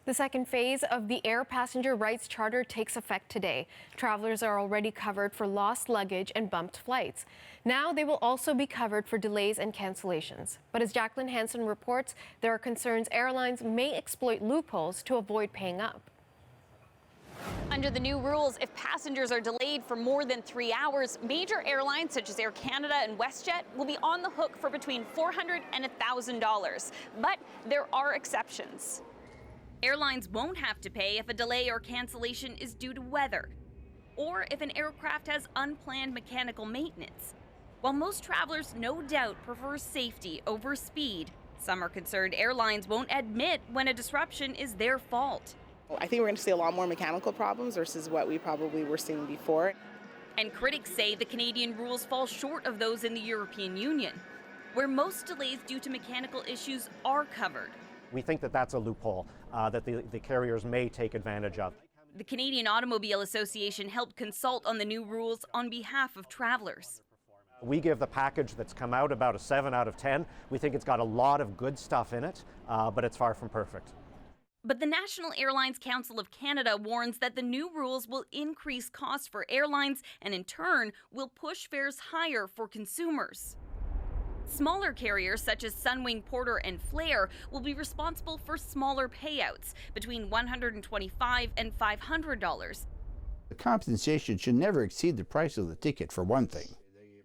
The second phase of the air passenger rights charter takes effect today. Travelers are already covered for lost luggage and bumped flights. Now they will also be covered for delays and cancellations. But as Jacqueline Hansen reports, there are concerns airlines may exploit loopholes to avoid paying up. Under the new rules, if passengers are delayed for more than 3 hours, major airlines such as Air Canada and WestJet will be on the hook for between $400 and $1,000. But there are exceptions. Airlines won't have to pay if a delay or cancellation is due to weather, or if an aircraft has unplanned mechanical maintenance. While most travelers no doubt prefer safety over speed, some are concerned airlines won't admit when a disruption is their fault. I think we're going to see a lot more mechanical problems versus what we probably were seeing before. And critics say the Canadian rules fall short of those in the European Union, where most delays due to mechanical issues are covered. We think that that's a loophole that the carriers may take advantage of. The Canadian Automobile Association helped consult on the new rules on behalf of travelers. We give the package that's come out about a 7 out of 10. We think it's got a lot of good stuff in it, but it's far from perfect. But the National Airlines Council of Canada warns that the new rules will increase costs for airlines and in turn will push fares higher for consumers. Smaller carriers such as Sunwing, Porter and Flair will be responsible for smaller payouts between $125 and $500. The compensation should never exceed the price of the ticket, for one thing.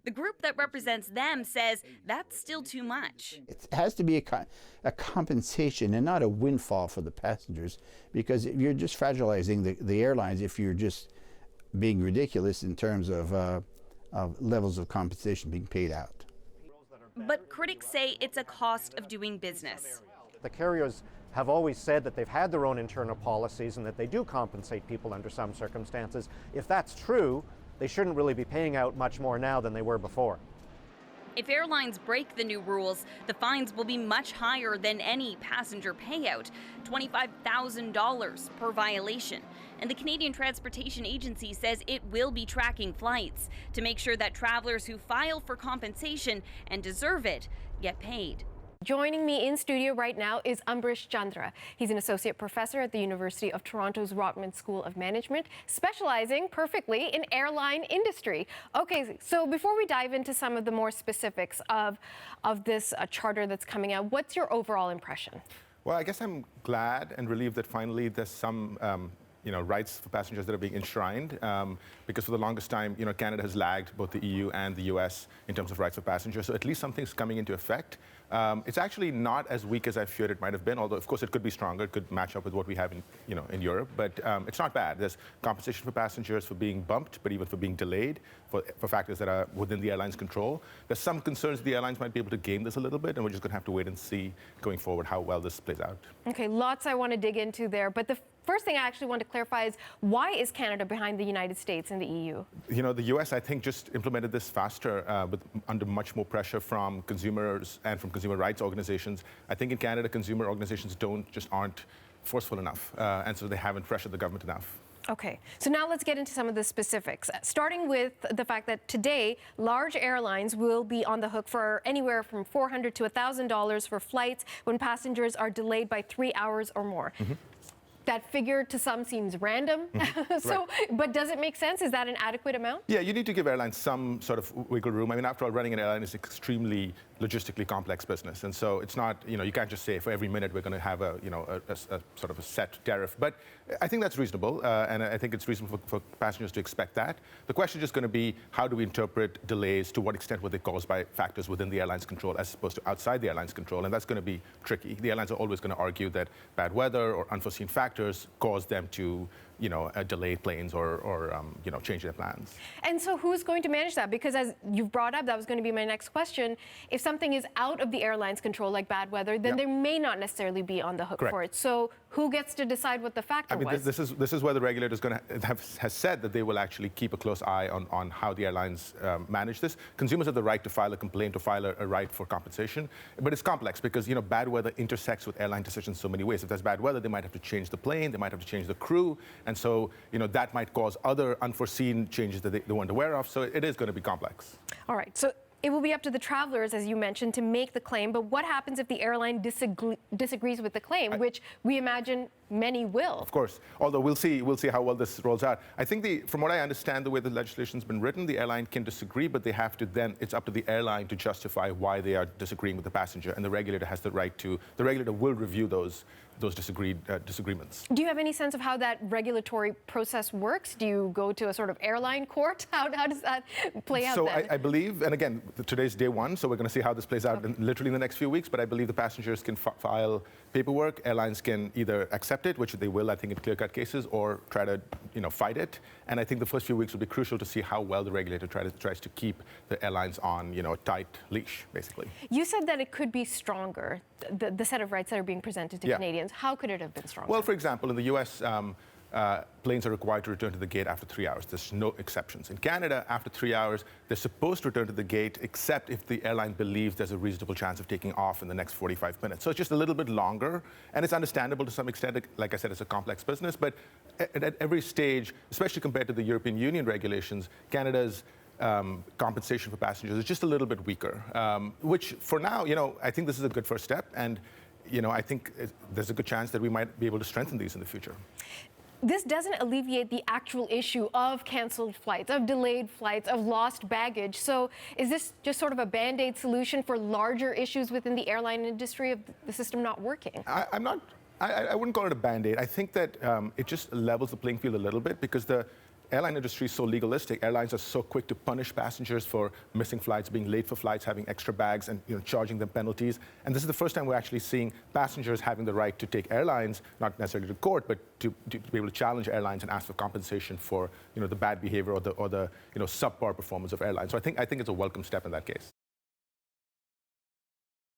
The group that represents them says that's still too much. It has to be a compensation and not a windfall for the passengers, because you're just fragilizing the airlines if you're just being ridiculous in terms of levels of compensation being paid out. But critics say it's a cost of doing business. The carriers have always said that they've had their own internal policies and that they do compensate people under some circumstances. If that's true, they shouldn't really be paying out much more now than they were before. If airlines break the new rules, the fines will be much higher than any passenger payout, $25,000 per violation. And the Canadian Transportation Agency says it will be tracking flights to make sure that travelers who file for compensation and deserve it get paid. Joining me in studio right now is Ambrish Chandra. He's an associate professor at the University of Toronto's Rotman School of Management, specializing perfectly in airline industry. Okay, so before we dive into some of the more specifics of this charter that's coming out, what's your overall impression? Well, I guess I'm glad and relieved that finally there's some rights for passengers that are being enshrined, because for the longest time, Canada has lagged both the EU and the US in terms of rights for passengers. So at least something's coming into effect. It's actually not as weak as I feared it might have been, although of course it could be stronger. It could match up with what we have in Europe, but it's not bad. There's compensation for passengers for being bumped, but even for being delayed for factors that are within the airline's control. There's some concerns the airlines might be able to game this a little bit, and we're just going to have to wait and see going forward how well this plays out. Okay, lots I want to dig into there, but the first thing I actually want to clarify is, why is Canada behind the United States and the EU? The US, I think, just implemented this faster, under much more pressure from consumers and from consumer rights organizations. I think in Canada, consumer organizations aren't forceful enough, and so they haven't pressured the government enough. Okay, so now let's get into some of the specifics, starting with the fact that today, large airlines will be on the hook for anywhere from $400 to $1,000 for flights when passengers are delayed by 3 hours or more. Mm-hmm. That figure to some seems random. Right. But does it make sense? Is that an adequate amount? Yeah, you need to give airlines some sort of wiggle room. I mean, after all, running an airline is an extremely logistically complex business. And so it's not, you can't just say for every minute we're going to have a sort of a set tariff. But I think that's reasonable. And I think it's reasonable for passengers to expect that. The question is just going to be, how do we interpret delays? To what extent were they caused by factors within the airline's control as opposed to outside the airline's control? And that's going to be tricky. The airlines are always going to argue that bad weather or unforeseen factors cause them to, delay planes or change their plans. And so who's going to manage that? Because as you've brought up, that was going to be my next question. If something is out of the airline's control, like bad weather, then they may not necessarily be on the hook for it. So who gets to decide what the factor was? This is where the regulator is going to has said that they will actually keep a close eye on how the airlines manage this. Consumers have the right to file a complaint or file a right for compensation, but it's complex because bad weather intersects with airline decisions in so many ways. If there's bad weather, they might have to change the plane, they might have to change the crew, and so that might cause other unforeseen changes that they weren't aware of. So it is going to be complex. All right. So it will be up to the travelers, as you mentioned, to make the claim. But what happens if the airline disagrees with the claim, which we imagine many will. Of course, although we'll see how well this rolls out. I think from what I understand, the way the legislation's been written, the airline can disagree, but they have to then, it's up to the airline to justify why they are disagreeing with the passenger, and the regulator has the right to, the regulator will review those disagreements. Do you have any sense of how that regulatory process works? Do you go to a sort of airline court? How does that play out So then? I believe, and again, today's day one, so we're going to see how this plays out literally in the next few weeks, but I believe the passengers can file paperwork. Airlines can either accept it, which they will, I think, in clear-cut cases, or try to fight it. And I think the first few weeks will be crucial to see how well the regulator tries to keep the airlines on a tight leash, basically. You said that it could be stronger, the set of rights that are being presented to Canadians. How could it have been stronger? Well, for example, in the U.S., planes are required to return to the gate after 3 hours. There's no exceptions. In Canada, after 3 hours, they're supposed to return to the gate, except if the airline believes there's a reasonable chance of taking off in the next 45 minutes. So it's just a little bit longer, and it's understandable to some extent. Like I said, it's a complex business, but at every stage, especially compared to the European Union regulations, Canada's compensation for passengers is just a little bit weaker, which for now, I think this is a good first step, and I think there's a good chance that we might be able to strengthen these in the future. This doesn't alleviate the actual issue of canceled flights, of delayed flights, of lost baggage. So is this just sort of a Band-Aid solution for larger issues within the airline industry of the system not working? I wouldn't call it a Band-Aid. I think that it just levels the playing field a little bit, because the airline industry is so legalistic. Airlines are so quick to punish passengers for missing flights, being late for flights, having extra bags, and charging them penalties. And this is the first time we're actually seeing passengers having the right to take airlines, not necessarily to court, but to be able to challenge airlines and ask for compensation for the bad behavior or the subpar performance of airlines. So I think it's a welcome step in that case.